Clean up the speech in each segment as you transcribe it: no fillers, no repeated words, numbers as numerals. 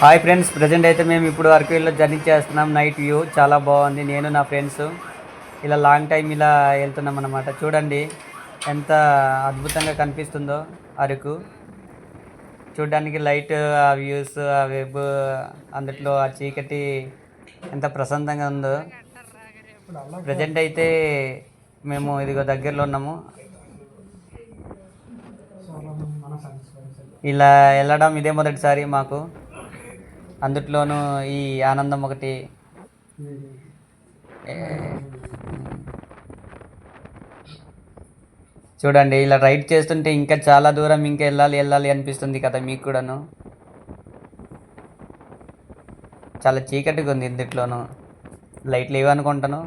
Hi friends, present అయితే మేము ఇప్పుడు అరకులో జర్నీ చేస్తున్నాం. నైట్ వ్యూ చాలా బాగుంది. నేను నా ఫ్రెండ్స్ ఇలా లాంగ్ టైం ఇలా వెళ్తున్నాం అన్నమాట. చూడండి ఎంత అద్భుతంగా కనిపిస్తుందో అరకు. చూడడానికి లైట్, ఆ వ్యూస్, ఆ వెబ్, అందులో ఆ చీకటి ఎంత ప్రశాంతంగా ఉందో. ప్రజెంట్ అయితే మేము ఇదిగో దగ్గరలో ఉన్నాము. ఇలా వెళ్ళడం ఇదే మొదటిసారి మాకు. అందుట్లోనూ ఈ ఆనందం ఒకటి. చూడండి ఇలా రైడ్ చేస్తుంటే ఇంకా చాలా దూరం ఇంకా వెళ్ళాలి అనిపిస్తుంది కదా మీకు కూడాను. చాలా చీకటిగా ఉంది ఇందుట్లోనూ, లైట్లు లేవనుకుంటాను.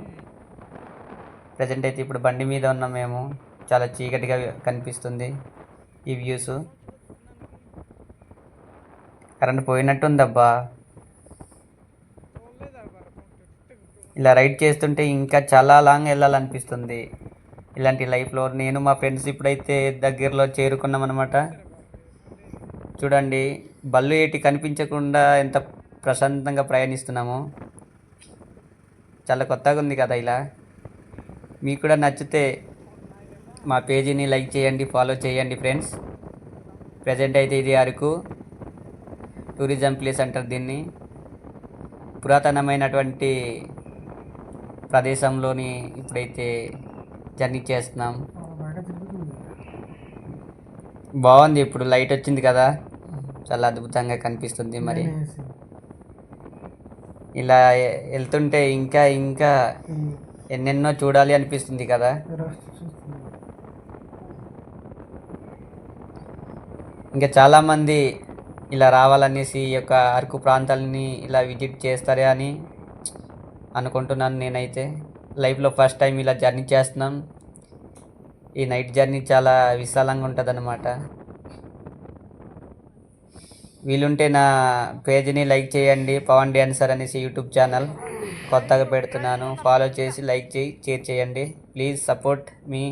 ప్రజెంట్ అయితే ఇప్పుడు బండి మీద ఉన్నాం మేము. చాలా చీకటిగా కనిపిస్తుంది ఈ వ్యూస్. కరెంట్ పోయినట్టుందబ్బా. ఇలా రైడ్ చేస్తుంటే ఇంకా చాలా లాంగ్ వెళ్ళాలనిపిస్తుంది. ఇలాంటి లైఫ్లో నేను మా ఫ్రెండ్స్ ఇప్పుడైతే దగ్గరలో చేరుకున్నాం అనమాట. చూడండి బళ్ళు ఏటి కనిపించకుండా ఎంత ప్రశాంతంగా ప్రయాణిస్తున్నాము. చాలా కొత్తగా ఉంది కదా. ఇలా మీకు కూడా నచ్చితే మా పేజీని లైక్ చేయండి, ఫాలో చేయండి ఫ్రెండ్స్. ప్రజెంట్ అయితే ఇది అరకు టూరిజం ప్లేస్ అంటారు దీన్ని. పురాతనమైనటువంటి ప్రదేశంలోని ఇప్పుడైతే జర్నీ చేస్తున్నాం. బాగుంది, ఇప్పుడు లైట్ వచ్చింది కదా, చాలా అద్భుతంగా కనిపిస్తుంది. మరి ఇలా వెళ్తుంటే ఇంకా ఇంకా ఎన్నెన్నో చూడాలి అనిపిస్తుంది కదా. ఇంకా చాలామంది ఇలా రావాలనేసి ఈ యొక్క అరకు ప్రాంతాలని ఇలా విజిట్ చేస్తారే అని అనుకుంటున్నాను. నేనైతే లైఫ్లో ఫస్ట్ టైం ఇలా జర్నీ చేస్తున్నాం. ఈ నైట్ జర్నీ చాలా విశాలంగా ఉంటుంది అన్నమాట. వీలుంటే నా పేజీని లైక్ చేయండి. పవన్ డ్యాన్సర్ అనేసి యూట్యూబ్ ఛానల్ కొత్తగా పెడుతున్నాను. ఫాలో చేసి లైక్ చేయి, షేర్ చేయండి. Please support me.